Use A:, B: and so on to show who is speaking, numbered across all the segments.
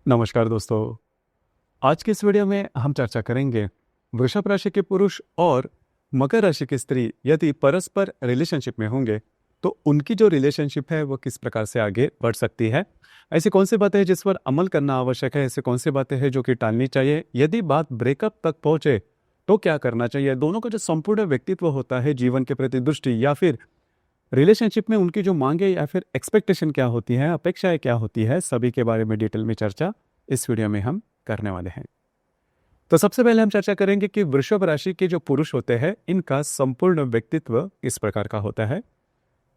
A: नमस्कार दोस्तों। आज की इस वीडियो में हम चर्चा करेंगे वृषभ राशि के पुरुष और मकर राशि की स्त्री यदि परस्पर रिलेशनशिप में होंगे तो उनकी जो रिलेशनशिप है वो किस प्रकार से आगे बढ़ सकती है। ऐसी कौन सी बातें हैं जिस पर अमल करना आवश्यक है, ऐसी कौन सी बातें हैं जो कि टालनी चाहिए, यदि बात ब्रेकअप तक पहुंचे तो क्या करना चाहिए। दोनों का जो संपूर्ण व्यक्तित्व होता है, जीवन के प्रति दृष्टि या फिर रिलेशनशिप में उनकी जो मांगे या फिर एक्सपेक्टेशन क्या होती है, अपेक्षाएं क्या होती है, सभी के बारे में डिटेल में चर्चा इस वीडियो में हम करने वाले हैं। तो सबसे पहले हम चर्चा करेंगे कि वृषभ राशि के जो पुरुष होते हैं इनका संपूर्ण व्यक्तित्व इस प्रकार का होता है।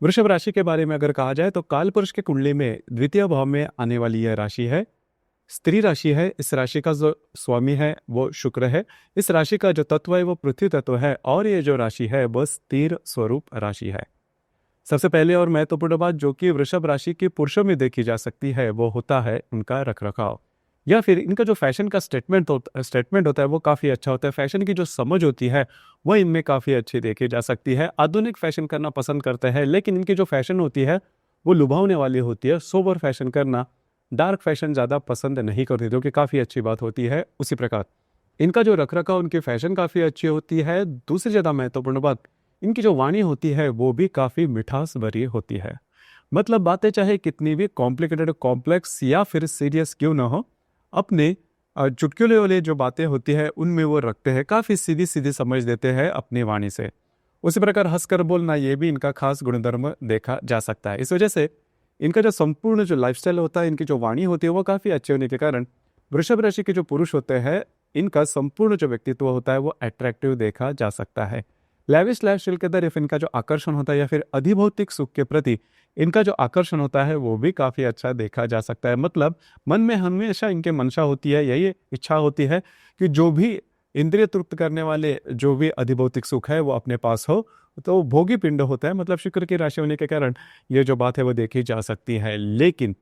A: वृषभ राशि के बारे में अगर कहा जाए तो काल पुरुष की कुंडली में द्वितीय भाव में आने वाली यह राशि है, स्त्री राशि है। इस राशि का जो स्वामी है वो शुक्र है। इस राशि का जो तत्व है वो पृथ्वी तत्व है और ये जो राशि है वह स्थिर स्वरूप राशि है। सबसे पहले और महत्वपूर्ण बात जो कि वृषभ राशि के पुरुषों में देखी जा सकती है वो होता है उनका रखरखाव या फिर इनका जो फैशन का स्टेटमेंट होता है वो काफ़ी अच्छा होता है। फैशन की जो समझ होती है वो इनमें काफ़ी अच्छी देखी जा सकती है। आधुनिक फैशन करना पसंद करते हैं लेकिन इनकी जो फैशन होती है वो लुभावने वाली होती है। सोबर फैशन करना, डार्क फैशन ज़्यादा पसंद नहीं करती, जो कि काफ़ी अच्छी बात होती है। उसी प्रकार इनका जो रखरखाव, उनकी फैशन काफ़ी अच्छी होती है। दूसरी ज़्यादा महत्वपूर्ण बात, इनकी जो वाणी होती है वो भी काफ़ी मिठास भरी होती है। मतलब बातें चाहे कितनी भी कॉम्प्लिकेटेड, कॉम्प्लेक्स या फिर सीरियस क्यों ना हो, अपने चुटकुले वाले जो बातें होती है उनमें वो रखते हैं, काफ़ी सीधी सीधी समझ देते हैं अपनी वाणी से। उसी प्रकार हंसकर बोलना ये भी इनका खास गुणधर्म देखा जा सकता है। इस वजह से इनका जो संपूर्ण जो लाइफस्टाइल होता है, इनकी जो वाणी होती है वो काफ़ी अच्छे होने के कारण वृषभ राशि के जो पुरुष होते हैं इनका संपूर्ण जो व्यक्तित्व होता है वो अट्रैक्टिव देखा जा सकता है। लैविश लाइफस्टाइल के तरफ इनका जो आकर्षण होता है या फिर अधिभौतिक सुख के प्रति इनका जो आकर्षण होता है वो भी काफ़ी अच्छा देखा जा सकता है। मतलब मन में हमेशा इनके मंशा होती है, यही इच्छा होती है कि जो भी इंद्रिय तृप्त करने वाले जो भी अधिभौतिक सुख है वो अपने पास हो। तो भोगी पिंड होता है, मतलब शुक्र की राशि होने के कारण ये जो बात है वो देखी जा सकती है। लेकिन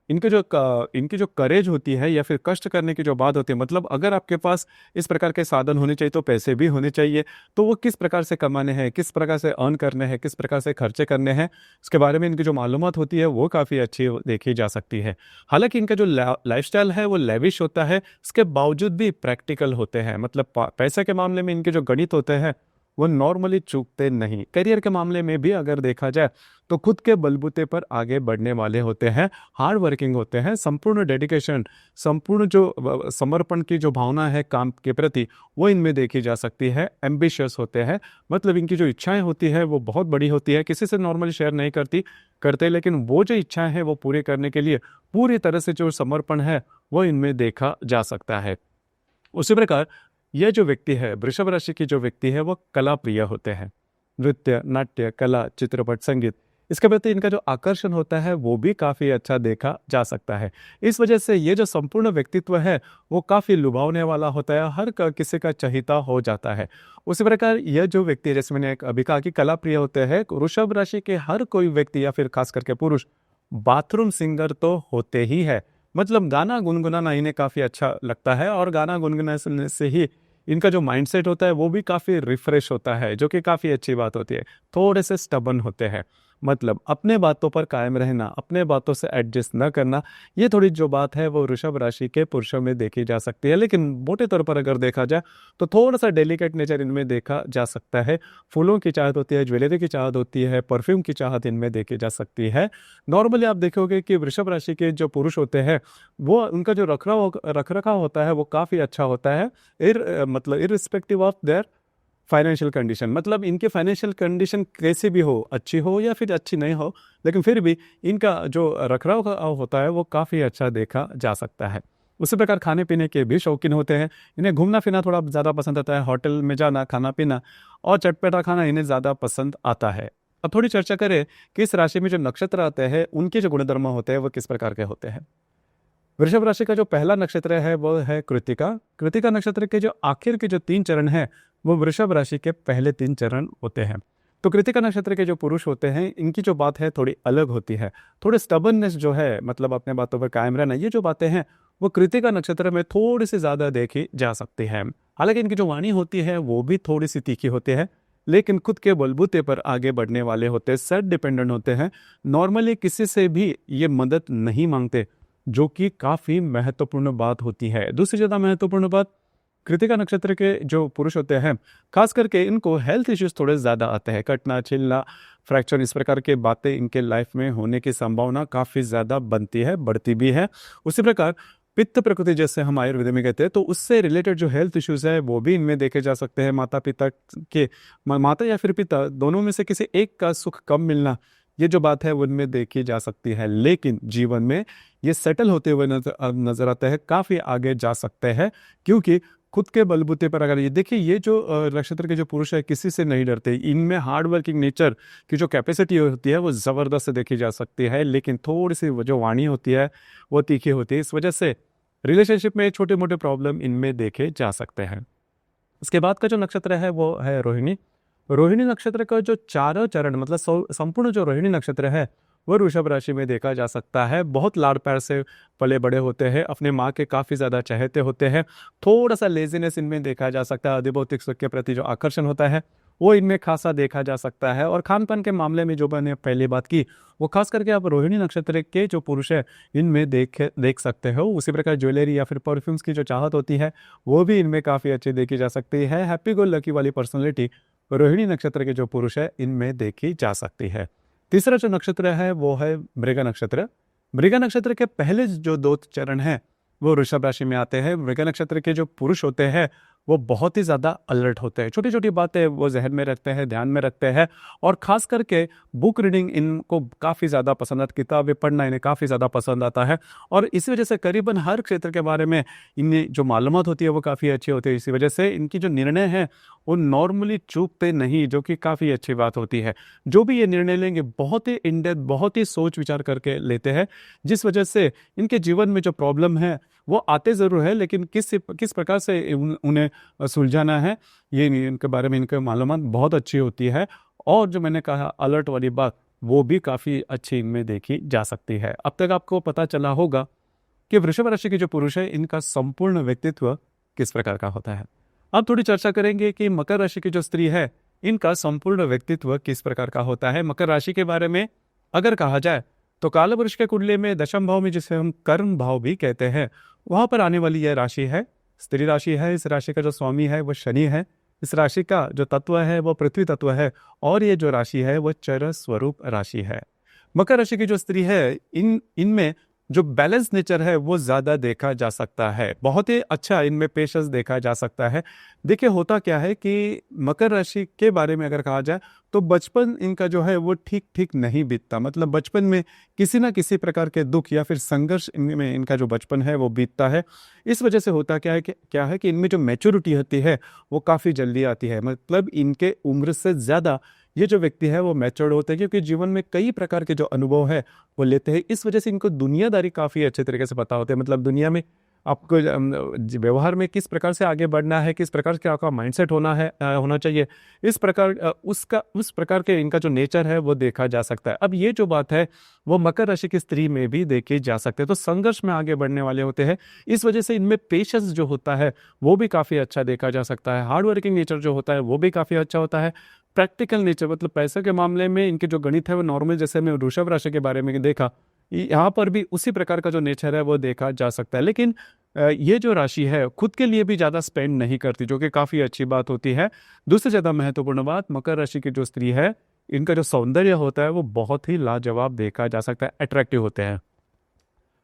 A: इनकी जो करेज होती है या फिर कष्ट करने की जो बात होती है, मतलब अगर आपके पास इस प्रकार के साधन होने चाहिए तो पैसे भी होने चाहिए। तो वो किस प्रकार से कमाने हैं, किस प्रकार से अर्न करने हैं, किस प्रकार से खर्चे करने हैं, इसके बारे में इनकी जो मालूमात होती है वो काफ़ी अच्छी देखी जा सकती है। हालांकि इनका जो लाइफस्टाइल है वो लेविश होता है, इसके बावजूद भी प्रैक्टिकल होते हैं। मतलब पैसे के मामले में इनके जो गणित होते हैं वो नॉर्मली चूकते नहीं। करियर के मामले में भी अगर देखा जाए तो खुद के बलबूते पर आगे बढ़ने वाले होते हैं, हार्ड वर्किंग होते हैं। संपूर्ण डेडिकेशन, संपूर्ण जो समर्पण की जो भावना है काम के प्रति वो इनमें देखी जा सकती है। एम्बिशियस होते हैं, मतलब इनकी जो इच्छाएं होती है वो बहुत बड़ी होती है, किसी से नॉर्मली शेयर नहीं करते, लेकिन वो जो इच्छाएं हैं वो पूरी करने के लिए पूरी तरह से जो समर्पण है वो इनमें देखा जा सकता है। उसी प्रकार यह जो व्यक्ति है, वृषभ राशि की जो व्यक्ति है वो कला प्रिय होते हैं। नृत्य, नाट्य, कला, चित्रपट, संगीत, इसके प्रति इनका जो आकर्षण होता है वो भी काफ़ी अच्छा देखा जा सकता है। इस वजह से ये जो संपूर्ण व्यक्तित्व है वो काफ़ी लुभावने वाला होता है, हर किसी का चहेता हो जाता है। उसी प्रकार यह जो व्यक्ति है, जैसे मैंने अभी कहा कि कला प्रिय होते हैं, वृषभ राशि के हर कोई व्यक्ति या फिर खास करके पुरुष बाथरूम सिंगर तो होते ही है। मतलब गाना गुनगुनाना इन्हें काफ़ी अच्छा लगता है और गाना गुनगुनाने से ही इनका जो माइंडसेट होता है वो भी काफ़ी रिफ्रेश होता है, जो कि काफ़ी अच्छी बात होती है। थोड़े से स्टबन होते हैं, मतलब अपने बातों पर कायम रहना, अपने बातों से एडजस्ट न करना, ये थोड़ी जो बात है वो वृषभ राशि के पुरुषों में देखी जा सकती है। लेकिन मोटे तौर पर अगर देखा जाए तो थोड़ा सा डेलिकेट नेचर इनमें देखा जा सकता है। फूलों की चाहत होती है, ज्वेलरी की चाहत होती है, परफ्यूम की चाहत इनमें देखी जा सकती है। नॉर्मली आप देखोगे कि वृषभ राशि के जो पुरुष होते हैं वो उनका जो रखरखाव होता है वो काफ़ी अच्छा होता है। मतलब irrespective of their financial condition, मतलब इनके फाइनेंशियल कंडीशन कैसे भी हो, अच्छी हो या फिर अच्छी नहीं हो, लेकिन फिर भी इनका जो रखरखाव होता है वो काफ़ी अच्छा देखा जा सकता है। उसी प्रकार खाने पीने के भी शौकीन होते हैं। इन्हें घूमना फिरना थोड़ा ज़्यादा पसंद आता है, होटल में जाना, खाना पीना और चटपटा खाना इन्हें ज़्यादा पसंद आता है। अब थोड़ी चर्चा करें कि इस राशि में जो नक्षत्र आते हैं उनके जो गुणधर्म होते हैं वो किस प्रकार के होते हैं। वृषभ राशि का जो पहला नक्षत्र है वो है कृतिका। कृतिका नक्षत्र के जो आखिर के जो 3 चरण हैं वो वृषभ राशि के पहले 3 चरण होते हैं। तो कृतिका नक्षत्र के जो पुरुष होते हैं इनकी जो बात है थोड़ी अलग होती है। थोड़े स्टबननेस जो है, मतलब अपने बातों पर कायम रहना, ये जो बातें हैं वो कृतिका नक्षत्र में थोड़ी सी ज़्यादा देखी जा सकती है। हालांकि इनकी जो वाणी होती है वो भी थोड़ी सी तीखी होती है, लेकिन खुद के बलबूते पर आगे बढ़ने वाले होते हैं, सेल्फ डिपेंडेंट होते हैं। नॉर्मली किसी से भी ये मदद नहीं मांगते, जो कि काफ़ी महत्वपूर्ण बात होती है। दूसरी ज़्यादा महत्वपूर्ण बात, कृतिका नक्षत्र के जो पुरुष होते हैं, खास करके इनको हेल्थ इश्यूज थोड़े ज़्यादा आते हैं। कटना, छिलना, फ्रैक्चर, इस प्रकार के बातें इनके लाइफ में होने की संभावना काफ़ी ज़्यादा बनती है, बढ़ती भी है। उसी प्रकार पित्त प्रकृति, जैसे हम आयुर्वेद में कहते हैं, तो उससे रिलेटेड जो हेल्थ इश्यूज है वो भी इनमें देखे जा सकते हैं। माता पिता के माता या फिर पिता, दोनों में से किसी एक का सुख कम मिलना, ये जो बात है वो इनमें देखी जा सकती है। लेकिन जीवन में ये सेटल होते हुए नजर आते हैं, काफ़ी आगे जा सकते हैं, क्योंकि खुद के बलबूते पर अगर ये देखिए, ये जो नक्षत्र के जो पुरुष है किसी से नहीं डरते। इनमें हार्ड वर्किंग नेचर की जो कैपेसिटी होती है वो ज़बरदस्त देखी जा सकती है, लेकिन थोड़ी सी वो जो वाणी होती है वो तीखी होती है। इस वजह से रिलेशनशिप में छोटे मोटे प्रॉब्लम इनमें देखे जा सकते हैं। इसके बाद का जो नक्षत्र है वो है रोहिणी। रोहिणी नक्षत्र का जो चारों चरण, मतलब संपूर्ण जो रोहिणी नक्षत्र है वो वृषभ राशि में देखा जा सकता है। बहुत लाड़ प्यार से पले बड़े होते हैं, अपने माँ के काफ़ी ज़्यादा चहेते होते हैं। थोड़ा सा लेजीनेस इनमें देखा जा सकता है। अधिभौतिक सुख के प्रति जो आकर्षण होता है वो इनमें खासा देखा जा सकता है। और खान पान के मामले में जो मैंने पहले बात की, वो खास करके आप रोहिणी नक्षत्र के जो पुरुष है इनमें देख सकते हो। उसी प्रकार ज्वेलरी या फिर परफ्यूम्स की जो चाहत होती है वो भी इनमें काफ़ी अच्छी देखी जा सकती है। हैप्पी गो लकी वाली पर्सनैलिटी रोहिणी नक्षत्र के जो पुरुष है इनमें देखी जा सकती है। तीसरा जो नक्षत्र है वो है मृगा नक्षत्र। मृगा नक्षत्र के पहले जो 2 चरण हैं वो वृषभ राशि में आते हैं। मृगा नक्षत्र के जो पुरुष होते हैं वो बहुत ही ज़्यादा अलर्ट होते हैं। छोटी छोटी बातें वो जहन में रखते हैं, ध्यान में रखते हैं, और ख़ास करके बुक रीडिंग इनको काफ़ी ज़्यादा पसंद आता है। किताबें पढ़ना इन्हें काफ़ी ज़्यादा पसंद आता है, और इसी वजह से करीबन हर क्षेत्र के बारे में इन्हें जो मालूमात होती है वो काफ़ी अच्छी होती है। इसी वजह से इनकी जो निर्णय है वो नॉर्मली चूकते नहीं, जो कि काफ़ी अच्छी बात होती है। जो भी ये निर्णय लेंगे बहुत ही इन डेप्थ, बहुत ही सोच विचार करके लेते हैं, जिस वजह से इनके जीवन में जो प्रॉब्लम है वो आते ज़रूर है, लेकिन किस प्रकार से उन्हें सुलझाना है ये इनके बारे में इनके मालूमात बहुत अच्छी होती है। और जो मैंने कहा अलर्ट वाली बात, वो भी काफ़ी अच्छी इनमें देखी जा सकती है। अब तक आपको पता चला होगा कि वृषभ राशि के जो पुरुष है इनका संपूर्ण व्यक्तित्व किस प्रकार का होता है। अब थोड़ी चर्चा करेंगे कि मकर राशि की जो स्त्री है इनका संपूर्ण व्यक्तित्व किस प्रकार का होता है। मकर राशि के बारे में अगर कहा जाए तो कालपुरुष के कुंडली में दशम भाव में, जिसे हम कर्म भाव भी कहते हैं, वहां पर आने वाली यह राशि है, स्त्री राशि है। इस राशि का जो स्वामी है वो शनि है। इस राशि का जो तत्व है वो पृथ्वी तत्व है, और ये जो राशि है वो चर स्वरूप राशि है। मकर राशि की जो स्त्री है इनमें जो बैलेंस नेचर है वो ज़्यादा देखा जा सकता है। बहुत ही अच्छा इनमें पेशेंस देखा जा सकता है। देखिए होता क्या है कि मकर राशि के बारे में अगर कहा जाए तो बचपन इनका जो है वो ठीक ठीक नहीं बीतता। मतलब बचपन में किसी ना किसी प्रकार के दुख या फिर संघर्ष इनमें इनका जो बचपन है वो बीतता है। इस वजह से होता क्या है कि इनमें जो मैच्योरिटी होती है वो काफ़ी जल्दी आती है। मतलब इनके उम्र से ज़्यादा ये जो व्यक्ति है वो मैच्योर्ड होते हैं, क्योंकि जीवन में कई प्रकार के जो अनुभव है वो लेते हैं। इस वजह से इनको दुनियादारी काफ़ी अच्छे तरीके से पता होते हैं। मतलब दुनिया में आपको व्यवहार में किस प्रकार से आगे बढ़ना है, किस प्रकार के आपका माइंडसेट होना चाहिए, इस प्रकार उस प्रकार के इनका जो नेचर है वो देखा जा सकता है। अब ये जो बात है वो मकर राशि की स्त्री में भी देखी जा सकते हैं। तो संघर्ष में आगे बढ़ने वाले होते हैं। इस वजह से इनमें पेशेंस जो होता है वो भी काफ़ी अच्छा देखा जा सकता है। हार्ड वर्किंग नेचर जो होता है वो भी काफ़ी अच्छा होता है। प्रैक्टिकल नेचर, मतलब पैसे के मामले में इनके जो गणित है वो नॉर्मल, जैसे मैं वृषभ राशि के बारे में देखा, यहाँ पर भी उसी प्रकार का जो नेचर है वो देखा जा सकता है। लेकिन ये जो राशि है खुद के लिए भी ज़्यादा स्पेंड नहीं करती, जो कि काफ़ी अच्छी बात होती है। दूसरी ज़्यादा महत्वपूर्ण बात, मकर राशि की जो स्त्री है इनका जो सौंदर्य होता है वो बहुत ही लाजवाब देखा जा सकता है, अट्रैक्टिव होते हैं।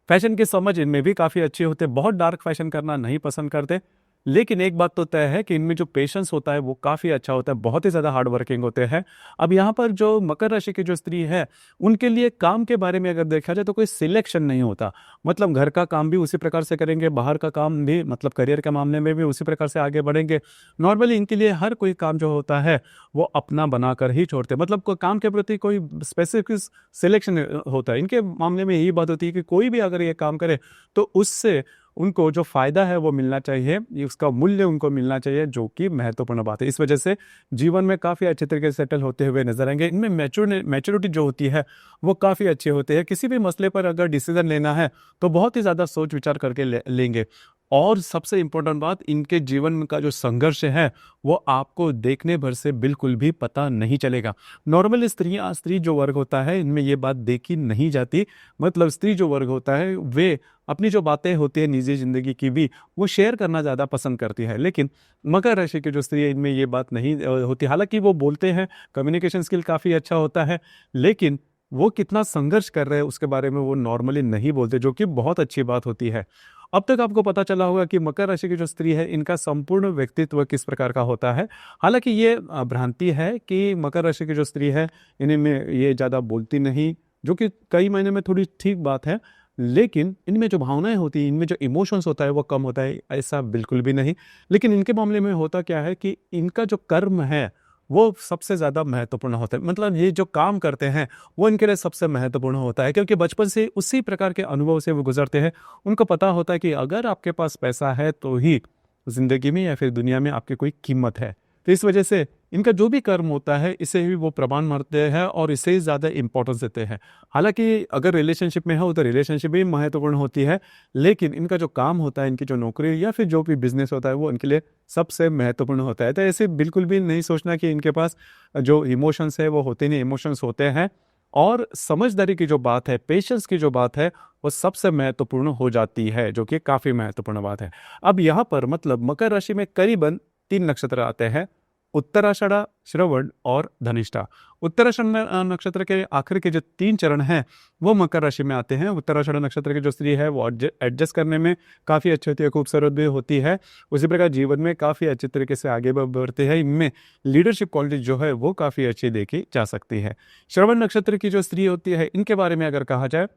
A: फैशन की समझ इनमें भी काफ़ी अच्छी होते हैं। बहुत डार्क फैशन करना नहीं पसंद करते, लेकिन एक बात तो तय है कि इनमें जो पेशेंस होता है वो काफ़ी अच्छा होता है। बहुत ही ज़्यादा हार्ड वर्किंग होते हैं। अब यहाँ पर जो मकर राशि की जो स्त्री है उनके लिए काम के बारे में अगर देखा जाए तो कोई सिलेक्शन नहीं होता। मतलब घर का काम भी उसी प्रकार से करेंगे, बाहर का काम भी, मतलब करियर के मामले में भी उसी प्रकार से आगे बढ़ेंगे। नॉर्मली इनके लिए हर कोई काम जो होता है वो अपना बनाकर ही छोड़ते हैं। मतलब काम के प्रति कोई स्पेसिफिक सिलेक्शन होता है। इनके मामले में यही बात होती है कि कोई भी अगर ये काम करे तो उससे उनको जो फ़ायदा है वो मिलना चाहिए, उसका मूल्य उनको मिलना चाहिए, जो कि महत्वपूर्ण बात है। इस वजह से जीवन में काफ़ी अच्छे तरीके से सेटल होते हुए नजर आएंगे। इनमें मैच्योरिटी जो होती है वो काफ़ी अच्छी होती है। किसी भी मसले पर अगर डिसीजन लेना है तो बहुत ही ज़्यादा सोच विचार करके लेंगे। और सबसे इम्पोर्टेंट बात, इनके जीवन का जो संघर्ष है वो आपको देखने भर से बिल्कुल भी पता नहीं चलेगा। नॉर्मल स्त्री जो वर्ग होता है इनमें ये बात देखी नहीं जाती। मतलब स्त्री जो वर्ग होता है वे अपनी जो बातें होती है निजी जिंदगी की भी वो शेयर करना ज़्यादा पसंद करती है, लेकिन मकर राशि की जो स्त्री है इनमें ये बात नहीं होती। हालांकि वो बोलते हैं, कम्युनिकेशन स्किल काफ़ी अच्छा होता है, लेकिन वो कितना संघर्ष कर रहे हैं उसके बारे में वो नॉर्मली नहीं बोलते, जो कि बहुत अच्छी बात होती है। अब तक आपको पता चला होगा कि मकर राशि की जो स्त्री है इनका संपूर्ण व्यक्तित्व किस प्रकार का होता है। हालांकि ये भ्रांति है कि मकर राशि की जो स्त्री है इनमें ये ज़्यादा बोलती नहीं, जो कि कई मायने में थोड़ी ठीक बात है, लेकिन इनमें जो भावनाएं होती हैं, इनमें जो इमोशंस होता है वो कम होता है, ऐसा बिल्कुल भी नहीं। लेकिन इनके मामले में होता क्या है कि इनका जो कर्म है वो सबसे ज़्यादा महत्वपूर्ण होता है। मतलब ये जो काम करते हैं वो इनके लिए सबसे महत्वपूर्ण होता है, क्योंकि बचपन से उसी प्रकार के अनुभव से वो गुजरते हैं। उनको पता होता है कि अगर आपके पास पैसा है तो ही ज़िंदगी में या फिर दुनिया में आपकी कोई कीमत है। तो इस वजह से इनका जो भी कर्म होता है इसे ही वो प्रमाण मानते हैं और इसे ही ज़्यादा इंपॉर्टेंस देते हैं। हालांकि अगर रिलेशनशिप में हो तो रिलेशनशिप भी महत्वपूर्ण होती है, लेकिन इनका जो काम होता है, इनकी जो नौकरी या फिर जो भी बिजनेस होता है वो इनके लिए सबसे महत्वपूर्ण होता है। तो ऐसे बिल्कुल भी नहीं सोचना कि इनके पास जो इमोशंस है वो होते नहीं, इमोशंस होते हैं। और समझदारी की जो बात है, पेशेंस की जो बात है, वो सबसे महत्वपूर्ण हो जाती है, जो कि काफ़ी महत्वपूर्ण बात है। अब यहाँ पर मतलब मकर राशि में करीबन 3 नक्षत्र आते हैं, उत्तराषाढ़ा, श्रवण और धनिष्ठा। उत्तराषाढ़ नक्षत्र के आखिर के जो 3 चरण हैं वो मकर राशि में आते हैं। उत्तराषाढ़ नक्षत्र की जो स्त्री है वो एडजस्ट करने में काफ़ी अच्छी होती है, खूबसूरत भी होती है, उसी प्रकार जीवन में काफ़ी अच्छे तरीके से आगे बढ़ती है। इनमें लीडरशिप क्वालिटी जो है वो काफ़ी अच्छी देखी जा सकती है। श्रवण नक्षत्र की जो स्त्री होती है इनके बारे में अगर कहा जाए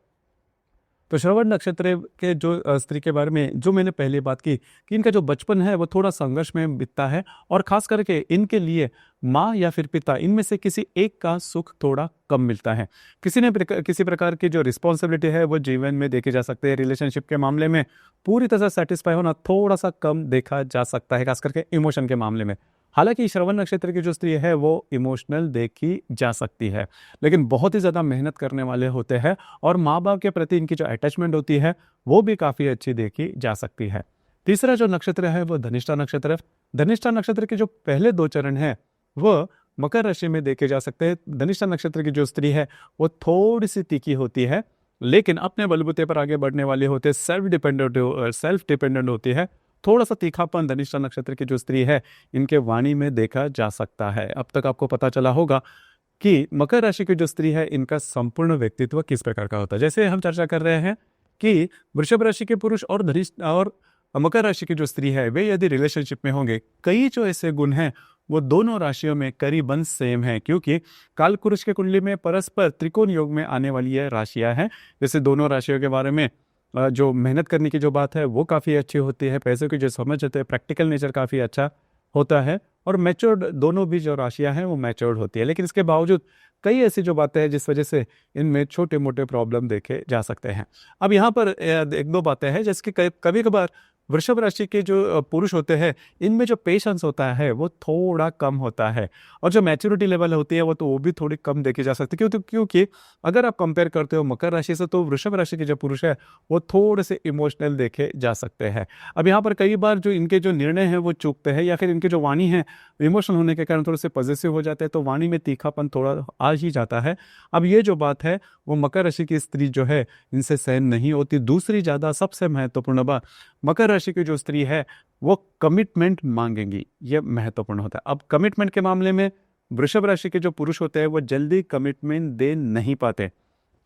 A: तो श्रवण नक्षत्र के जो स्त्री के बारे में जो मैंने पहले बात की कि इनका जो बचपन है वो थोड़ा संघर्ष में बीतता है, और खास करके इनके लिए माँ या फिर पिता इनमें से किसी एक का सुख थोड़ा कम मिलता है। किसी प्रकार की जो रिस्पॉन्सिबिलिटी है वो जीवन में देखे जा सकते हैं। रिलेशनशिप के मामले में पूरी तरह से सेटिस्फाई होना थोड़ा सा कम देखा जा सकता है, खास करके इमोशन के मामले में। हालांकि श्रवण नक्षत्र की जो स्त्री है वो इमोशनल देखी जा सकती है, लेकिन बहुत ही ज़्यादा मेहनत करने वाले होते हैं, और माँ बाप के प्रति इनकी जो अटैचमेंट होती है वो भी काफ़ी अच्छी देखी जा सकती है। तीसरा जो नक्षत्र है वो धनिष्ठा नक्षत्र है। धनिष्ठा नक्षत्र के जो पहले 2 चरण हैं वो मकर राशि में देखे जा सकते हैं। धनिष्ठा नक्षत्र की जो स्त्री है वो थोड़ी सी तीखी होती है, लेकिन अपने बलबूते पर आगे बढ़ने वाले होते हैं, सेल्फ डिपेंडेंट होती है। थोड़ा सा तीखापन धनिष्ठा नक्षत्र की जो स्त्री है इनके वाणी में देखा जा सकता है। अब तक आपको पता चला होगा कि मकर राशि की जो स्त्री है इनका संपूर्ण व्यक्तित्व किस प्रकार का होता है। जैसे हम चर्चा कर रहे हैं कि वृषभ राशि के पुरुष और धनिष्ठा और मकर राशि की जो स्त्री है वे यदि रिलेशनशिप में होंगे, कई जो ऐसे गुण हैं वो दोनों राशियों में करीबन सेम है, क्योंकि कालपुरुष के कुंडली में परस्पर त्रिकोण योग में आने वाली ये राशियां हैं। जैसे दोनों राशियों के बारे में जो मेहनत करने की जो बात है वो काफ़ी अच्छी होती है, पैसों की जो समझ होती है, प्रैक्टिकल नेचर काफ़ी अच्छा होता है, और मैच्योर्ड दोनों भी जो राशियां हैं वो मैच्योर्ड होती है। लेकिन इसके बावजूद कई ऐसी जो बातें हैं जिस वजह से इनमें छोटे मोटे प्रॉब्लम देखे जा सकते हैं। अब यहाँ पर 1-2 बातें हैं, जैसे कि कभी कभार वृषभ राशि के जो पुरुष होते हैं इनमें जो पेशेंस होता है वो थोड़ा कम होता है, और जो मैच्योरिटी लेवल होती है वो भी थोड़ी कम देखी जा सकती है। क्योंकि अगर आप कंपेयर करते हो मकर राशि से तो वृषभ राशि के जो पुरुष है वो थोड़े से इमोशनल देखे जा सकते हैं। अब यहाँ पर कई बार जो इनके जो निर्णय हैं वो चूकते हैं, या फिर इनके जो वाणी है इमोशनल होने के कारण थोड़े से पॉजिटिव हो जाते हैं, तो वाणी में तीखापन थोड़ा आ ही जाता है। अब ये जो बात है वो मकर राशि की स्त्री जो है इनसे सहन नहीं होती। दूसरी ज़्यादा सबसे महत्वपूर्ण बात, मकर राशि की जो स्त्री है वो कमिटमेंट मांगेंगी, ये महत्वपूर्ण होता है। अब कमिटमेंट के मामले में वृषभ राशि के जो पुरुष होते हैं वो जल्दी कमिटमेंट दे नहीं पाते।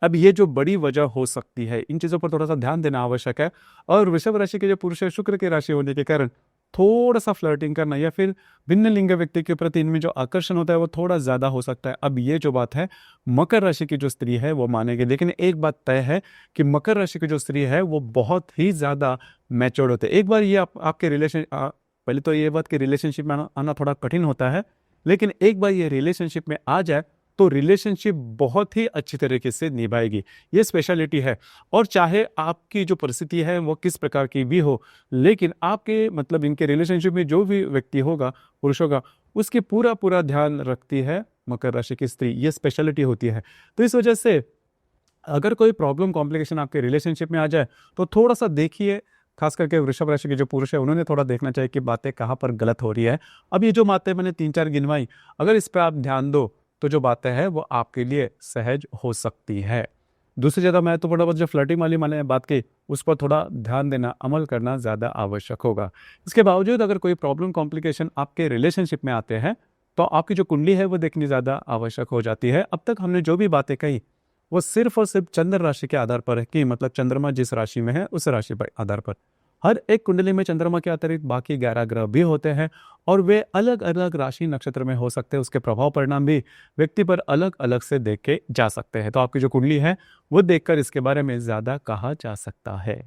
A: अब ये जो बड़ी वजह हो सकती है, इन चीज़ों पर थोड़ा सा ध्यान देना आवश्यक है। और वृषभ राशि के जो पुरुष है शुक्र की राशि होने के कारण थोड़ा सा फ्लर्टिंग करना या फिर भिन्न लिंग व्यक्ति के प्रति इनमें जो आकर्षण होता है वो थोड़ा ज़्यादा हो सकता है। अब ये जो बात है मकर राशि की जो स्त्री है वो मानेगी, लेकिन एक बात तय है कि मकर राशि की जो स्त्री है वो बहुत ही ज़्यादा मैच्योर्ड होते हैं। एक बार ये आपके पहले तो ये बात कि रिलेशनशिप में आना थोड़ा कठिन होता है, लेकिन एक बार ये रिलेशनशिप में आ जाए तो रिलेशनशिप बहुत ही अच्छी तरीके से निभाएगी, ये स्पेशलिटी है। और चाहे आपकी जो परिस्थिति है वो किस प्रकार की भी हो, लेकिन आपके मतलब इनके रिलेशनशिप में जो भी व्यक्ति होगा, पुरुष होगा, उसकी पूरा ध्यान रखती है मकर राशि की स्त्री, ये स्पेशलिटी होती है। तो इस वजह से अगर कोई प्रॉब्लम कॉम्प्लिकेशन आपके रिलेशनशिप में आ जाए तो थोड़ा सा देखिए, थोड़ा सा खास करके वृषभ राशि के जो पुरुष है उन्होंने थोड़ा देखना चाहिए कि बातें कहाँ पर गलत हो रही है। अब ये जो बातें मैंने 3-4 गिनवाई, अगर इस पर आप ध्यान दो तो जो बातें हैं वो आपके लिए सहज हो सकती है। दूसरी ज़्यादा महत्वपूर्ण बात जो फ्लर्टिंग वाली मैंने बात की, उस पर थोड़ा ध्यान देना, अमल करना ज़्यादा आवश्यक होगा। इसके बावजूद अगर कोई प्रॉब्लम कॉम्प्लिकेशन आपके रिलेशनशिप में आते हैं तो आपकी जो कुंडली है वो देखनी ज़्यादा आवश्यक हो जाती है। अब तक हमने जो भी बातें कही वो सिर्फ और सिर्फ चंद्र राशि के आधार पर है कि मतलब चंद्रमा जिस राशि में है उस राशि पर आधार पर। हर एक कुंडली में चंद्रमा के अतिरिक्त बाकी 11 ग्रह भी होते हैं और वे अलग अलग राशि नक्षत्र में हो सकते हैं। उसके प्रभाव परिणाम भी व्यक्ति पर अलग अलग से देखे जा सकते हैं। तो आपकी जो कुंडली है वो देखकर इसके बारे में ज्यादा कहा जा सकता है।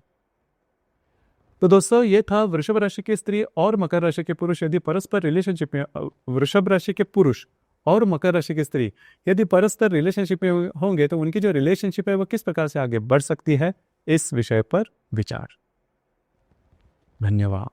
A: तो दोस्तों ये था वृषभ राशि की स्त्री और मकर राशि के पुरुष यदि परस्पर रिलेशनशिप में वृषभ राशि के पुरुष और मकर राशि की स्त्री यदि परस्पर रिलेशनशिप में होंगे तो उनकी जो रिलेशनशिप है वो किस प्रकार से आगे बढ़ सकती है, इस विषय पर विचार। धन्यवाद।